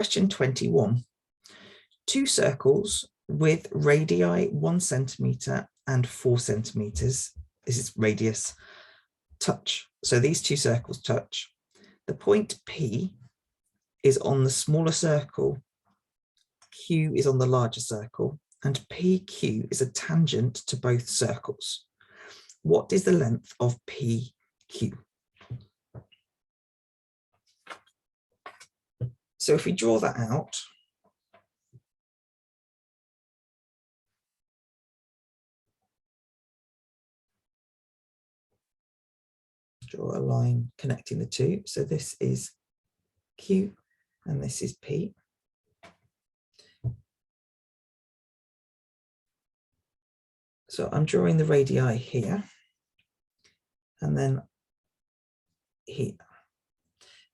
Question 21. Two circles with radii 1 centimetre and 4 centimetres, this is radius, touch. So these two circles touch. The point P is on the smaller circle, Q is on the larger circle, and PQ is a tangent to both circles. What is the length of PQ? So if we draw that out, draw a line connecting the two. So this is Q and this is P. So I'm drawing the radii here and then here.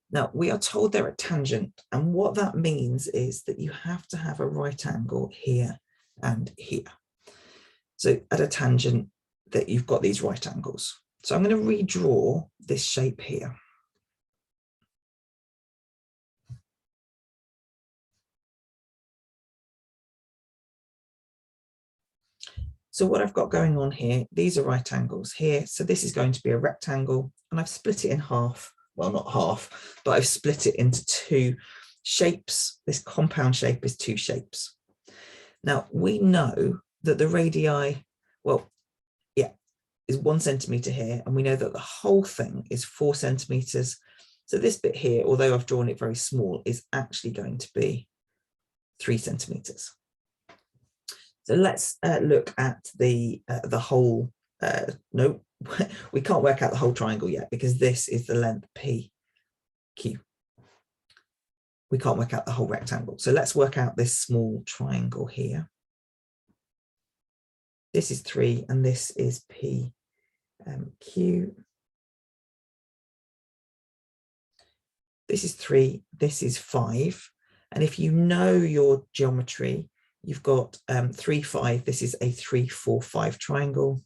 Now we are told they're at tangent, and what that means is that you have to have a right angle here and here. So at a tangent that you've got these right angles. So I'm going to redraw this shape here. So what I've got going on here, these are right angles here. So this is going to be a rectangle, and I've split it in half. Well, not half, but I've split it into two shapes. This compound shape is two shapes. Now we know that the radii, well, yeah, is 1 centimetre here, and we know that the whole thing is 4 centimetres. So this bit here, although I've drawn it very small, is actually going to be 3 centimetres. So let's look at the whole, no, we can't work out the whole triangle yet because this is the length PQ. We can't work out the whole rectangle. So let's work out this small triangle here. This is 3 and this is PQ. This is 3, this is 5. And if you know your geometry, you've got 3, 5. This is a 3, 4, 5 triangle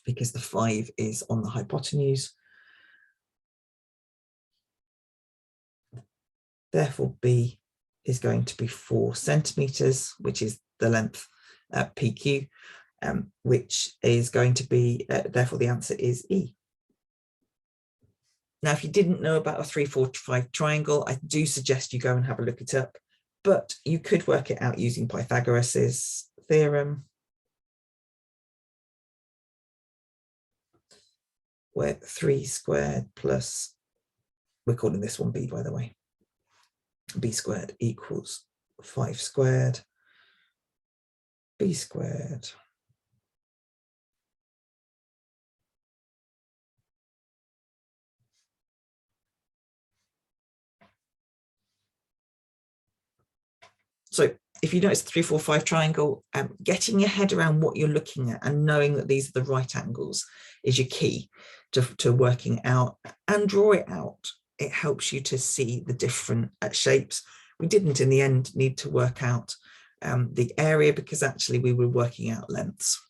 because the 5 is on the hypotenuse. Therefore, B is going to be 4 centimetres, which is the length PQ, which is going to be, therefore the answer is E. Now, if you didn't know about a 3, 4, 5 triangle, I do suggest you go and have a look it up, but you could work it out using Pythagoras's theorem, where 3 squared plus, we're calling this one B, by the way, B squared equals 5 squared, B squared so if you know it's a 3, 4, 5 triangle, getting your head around what you're looking at and knowing that these are the right angles is your key to working out, and draw it out. It helps you to see the different shapes. We didn't in the end need to work out the area because actually we were working out lengths.